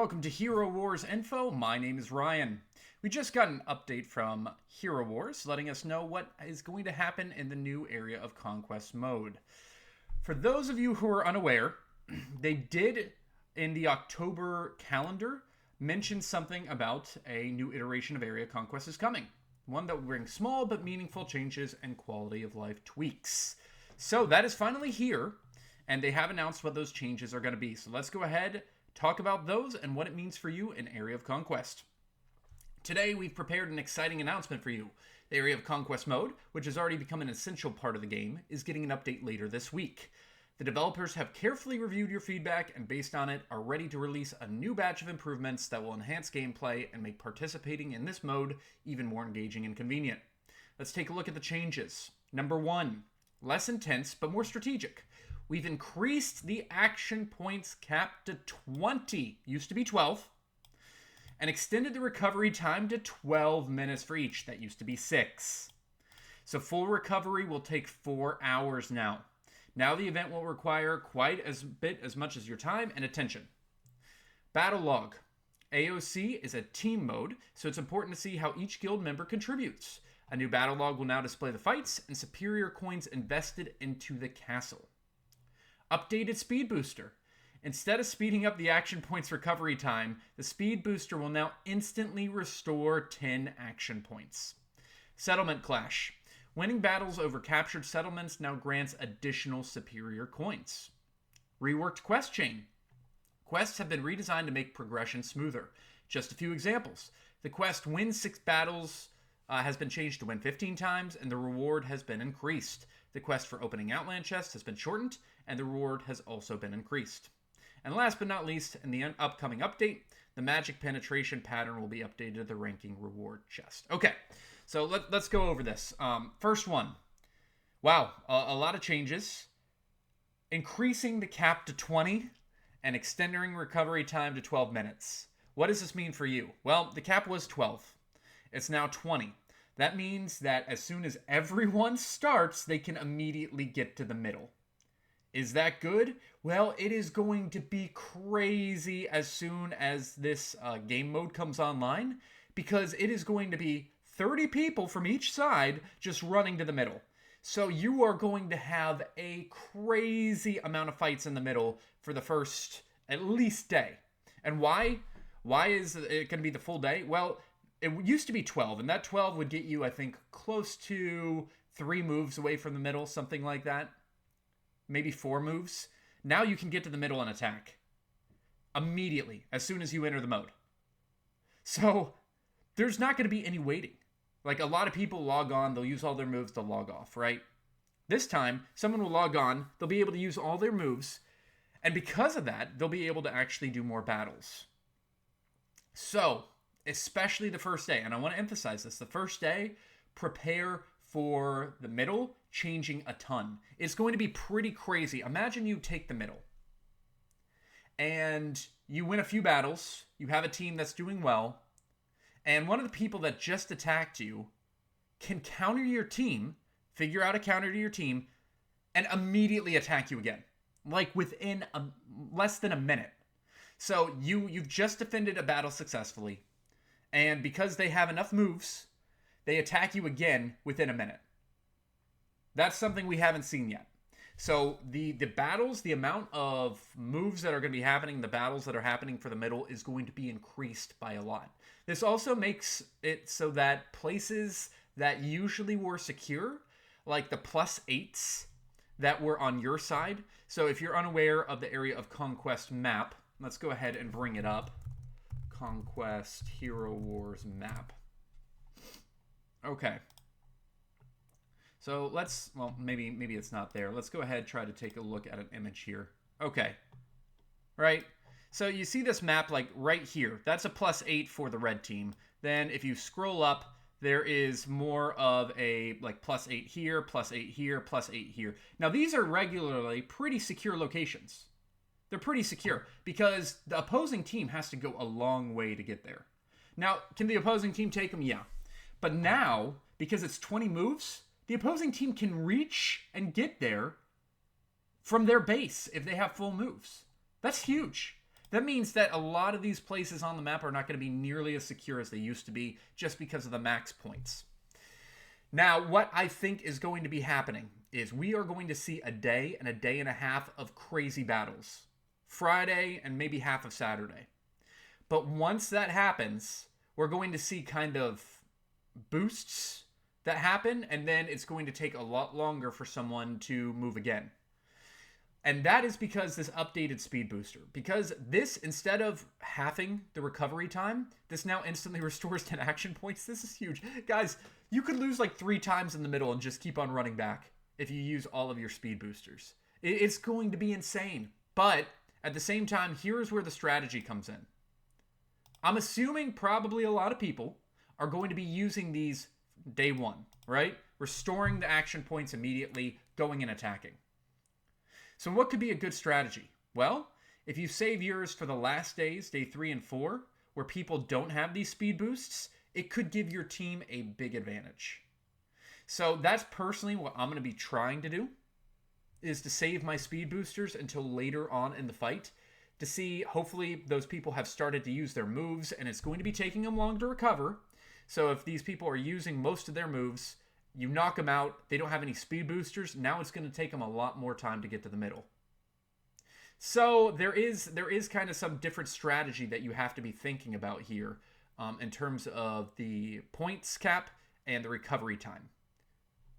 welcome to Hero Wars Info. My name is Ryan. We just got an update from Hero Wars letting us know what is going to happen in the new Area of Conquest mode. For those of you who are unaware, they did in the October calendar mention something about a new iteration of Area of Conquest is coming. One that will bring small but meaningful changes and quality of life tweaks. So that is finally here, and they have announced what those changes are going to be. So let's go ahead, talk about those and what it means for you in Area of Conquest. Today, we've prepared an exciting announcement for you. The Area of Conquest mode, which has already become an essential part of the game, is getting an update later this week. The developers have carefully reviewed your feedback and based on it are ready to release a new batch of improvements that will enhance gameplay and make participating in this mode even more engaging and convenient. Let's take a look at the changes. Number 1, less intense but more strategic. We've increased the action points cap to 20, used to be 12, and extended the recovery time to 12 minutes for each, that used to be 6. So full recovery will take 4 hours now. Now the event will require quite as much as your time and attention. Battle Log. AOC is a team mode, so it's important to see how each guild member contributes. A new battle log will now display the fights and superior coins invested into the castle. Updated Speed Booster. Instead of speeding up the action points recovery time, the Speed Booster will now instantly restore 10 action points. Settlement Clash. Winning battles over captured settlements now grants additional superior coins. Reworked Quest Chain. Quests have been redesigned to make progression smoother. Just a few examples. The quest Win 6 battles has been changed to win 15 times, and the reward has been increased. The quest for opening Outland chests has been shortened, and the reward has also been increased. And last but not least, in the upcoming update, the magic penetration pattern will be updated to the ranking reward chest. Okay, so let's go over this. First one. Wow, a lot of changes. Increasing the cap to 20 and extending recovery time to 12 minutes. What does this mean for you? Well, the cap was 12. It's now 20. That means that as soon as everyone starts, they can immediately get to the middle. Is that good? Well, it is going to be crazy as soon as this game mode comes online, because it is going to be 30 people from each side just running to the middle. So you are going to have a crazy amount of fights in the middle for the first at least day. And why? Why is it going to be the full day? Well, it used to be 12, and that 12 would get you, I think, close to 3 moves away from the middle, something like that. Maybe 4 moves. Now you can get to the middle and attack immediately as soon as you enter the mode. So there's not going to be any waiting. Like, a lot of people log on, they'll use all their moves, they'll log off, right? This time, someone will log on, they'll be able to use all their moves, and because of that, they'll be able to actually do more battles. So, especially the first day, and I want to emphasize this, the first day, prepare for the middle changing a ton. It's going to be pretty crazy. Imagine you take the middle and you win a few battles, you have a team that's doing well, and one of the people that just attacked you can counter your team, figure out a counter to your team, and immediately attack you again. Like within less than a minute. So you've just defended a battle successfully, and because they have enough moves, they attack you again within a minute. That's something we haven't seen yet. So the battles, the amount of moves that are going to be happening, the battles that are happening for the middle is going to be increased by a lot. This also makes it so that places that usually were secure, like the +8s that were on your side. So if you're unaware of the Area of Conquest map, let's go ahead and bring it up. Conquest Hero Wars map. Okay. So maybe it's not there. Let's go ahead and try to take a look at an image here. Okay. Right. So you see this map like right here. That's a +8 for the red team. Then if you scroll up, there is more of a like +8 here, +8 here, +8 here. Now these are regularly pretty secure locations. They're pretty secure because the opposing team has to go a long way to get there. Now, can the opposing team take them? Yeah. But now, because it's 20 moves, the opposing team can reach and get there from their base if they have full moves. That's huge. That means that a lot of these places on the map are not going to be nearly as secure as they used to be just because of the max points. Now, what I think is going to be happening is we are going to see a day and a day and a half of crazy battles. Friday and maybe half of Saturday. But once that happens, we're going to see kind of boosts that happen, and then it's going to take a lot longer for someone to move again. And that is because this updated speed booster. Because this, instead of halving the recovery time, this now instantly restores 10 action points. This is huge. Guys, you could lose like 3 times in the middle and just keep on running back if you use all of your speed boosters. It's going to be insane. But at the same time, here's where the strategy comes in. I'm assuming probably a lot of people are going to be using these day one, right? Restoring the action points immediately, going and attacking. So what could be a good strategy? Well, if you save yours for the last days, day 3 and 4, where people don't have these speed boosts, it could give your team a big advantage. So that's personally what I'm going to be trying to do, is to save my speed boosters until later on in the fight, to see, hopefully those people have started to use their moves, and it's going to be taking them long to recover. So if these people are using most of their moves, you knock them out, they don't have any speed boosters, now it's going to take them a lot more time to get to the middle. So there is kind of some different strategy that you have to be thinking about here in terms of the points cap and the recovery time.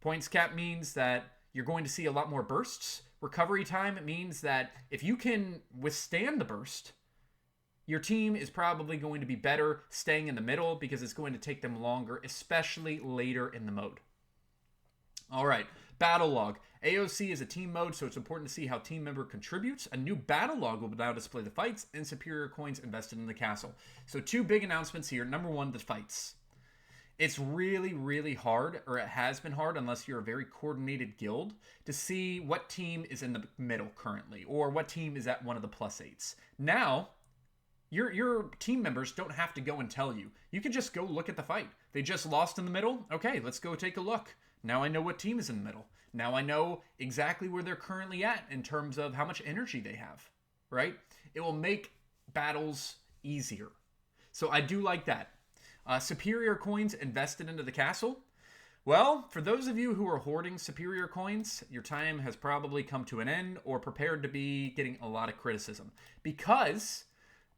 Points cap means that you're going to see a lot more bursts. Recovery time means that if you can withstand the burst, your team is probably going to be better staying in the middle because it's going to take them longer, especially later in the mode. All right, battle log. AOC is a team mode, so it's important to see how team member contributes. A new battle log will now display the fights and superior coins invested in the castle. So 2 big announcements here. Number 1, the fights. It's really, really hard, or it has been hard, unless you're a very coordinated guild, to see what team is in the middle currently, or what team is at one of the +8s. Now, your team members don't have to go and tell you. You can just go look at the fight. They just lost in the middle? Okay, let's go take a look. Now I know what team is in the middle. Now I know exactly where they're currently at in terms of how much energy they have, right? It will make battles easier. So I do like that. Superior coins invested into the castle. Well, for those of you who are hoarding superior coins, your time has probably come to an end or prepared to be getting a lot of criticism. Because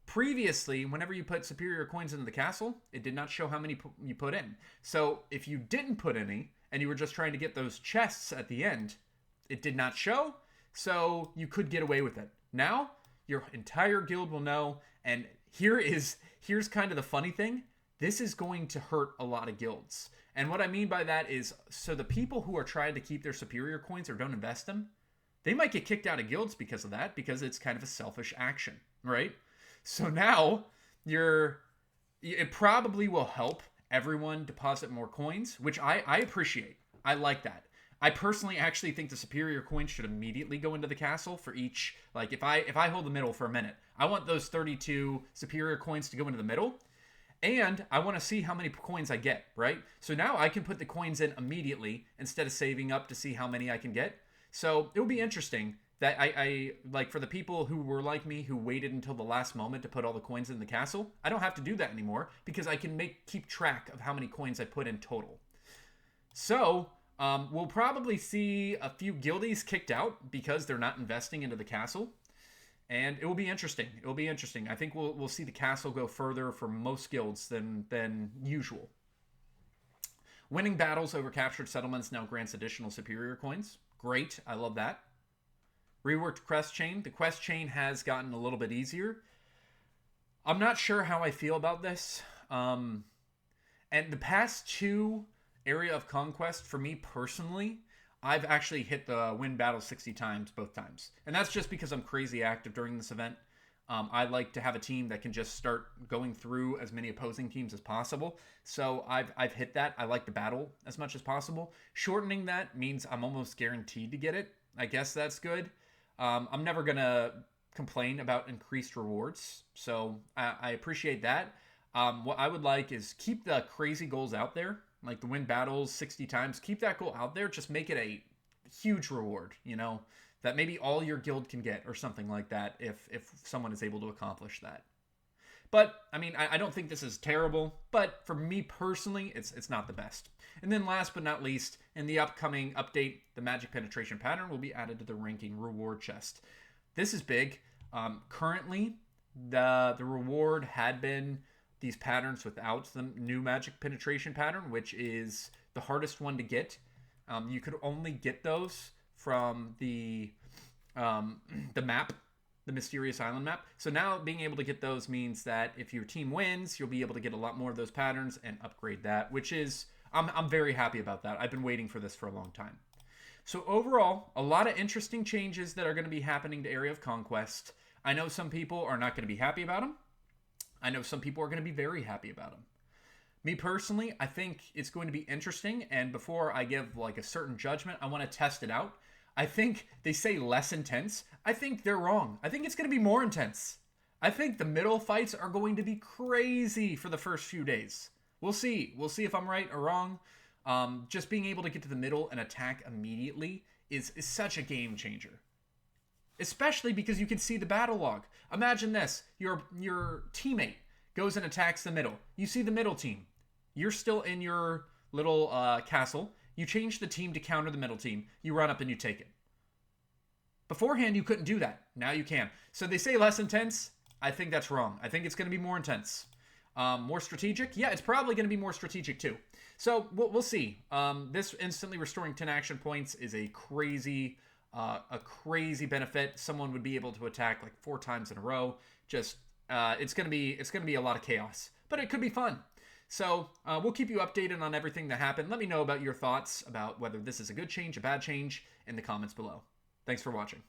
previously, whenever you put superior coins into the castle, it did not show how many you put in. So if you didn't put any, and you were just trying to get those chests at the end, it did not show, so you could get away with it. Now, your entire guild will know, and here's kind of the funny thing. This is going to hurt a lot of guilds. And what I mean by that is, so the people who are trying to keep their superior coins or don't invest them, they might get kicked out of guilds because of that, because it's kind of a selfish action, right? So now, it probably will help everyone deposit more coins, which I appreciate. I like that. I personally actually think the superior coins should immediately go into the castle for each, like if I hold the middle for a minute, I want those 32 superior coins to go into the middle, and I want to see how many coins I get, right? So now I can put the coins in immediately instead of saving up to see how many I can get. So it will be interesting that I like, for the people who were like me, who waited until the last moment to put all the coins in the castle, I don't have to do that anymore because I can keep track of how many coins I put in total. So we'll probably see a few guildies kicked out because they're not investing into the castle, and it will be interesting. It will be interesting. I think we'll see the castle go further for most guilds than usual. Winning battles over captured settlements now grants additional superior coins. Great, I love that. Reworked quest chain. The quest chain has gotten a little bit easier. I'm not sure how I feel about this. And the past 2 Area of Conquest, for me personally, I've actually hit the win battle 60 times both times. And that's just because I'm crazy active during this event. I like to have a team that can just start going through as many opposing teams as possible. So I've hit that. I like to battle as much as possible. Shortening that means I'm almost guaranteed to get it. I guess that's good. I'm never going to complain about increased rewards, so I appreciate that. What I would like is keep the crazy goals out there, like the win battles 60 times. Keep that goal out there. Just make it a huge reward, that maybe all your guild can get or something like that if someone is able to accomplish that. But, I mean, I don't think this is terrible, but for me personally, it's not the best. And then last but not least, in the upcoming update, the magic penetration pattern will be added to the ranking reward chest. This is big. Currently, the reward had been these patterns without the new magic penetration pattern, which is the hardest one to get. You could only get those from the map, the Mysterious Island map. So now being able to get those means that if your team wins, you'll be able to get a lot more of those patterns and upgrade that, which is, I'm very happy about that. I've been waiting for this for a long time. So overall, a lot of interesting changes that are going to be happening to Area of Conquest. I know some people are not going to be happy about them. I know some people are going to be very happy about them. Me personally, I think it's going to be interesting, and before I give like a certain judgment, I want to test it out. I think they say less intense. I think they're wrong. I think it's going to be more intense. I think the middle fights are going to be crazy for the first few days. We'll see. We'll see if I'm right or wrong. Just being able to get to the middle and attack immediately is such a game changer. Especially because you can see the battle log. Imagine this. Your teammate goes and attacks the middle. You see the middle team. You're still in your little castle. You change the team to counter the middle team. You run up and you take it. Beforehand, you couldn't do that. Now you can. So they say less intense. I think that's wrong. I think it's going to be more intense. More strategic? Yeah, it's probably going to be more strategic too. So we'll see. This instantly restoring 10 action points is a crazy benefit. Someone would be able to attack like 4 times in a row. Just it's going to be a lot of chaos, but it could be fun. So we'll keep you updated on everything that happened. Let me know about your thoughts about whether this is a good change, a bad change in the comments below. Thanks for watching.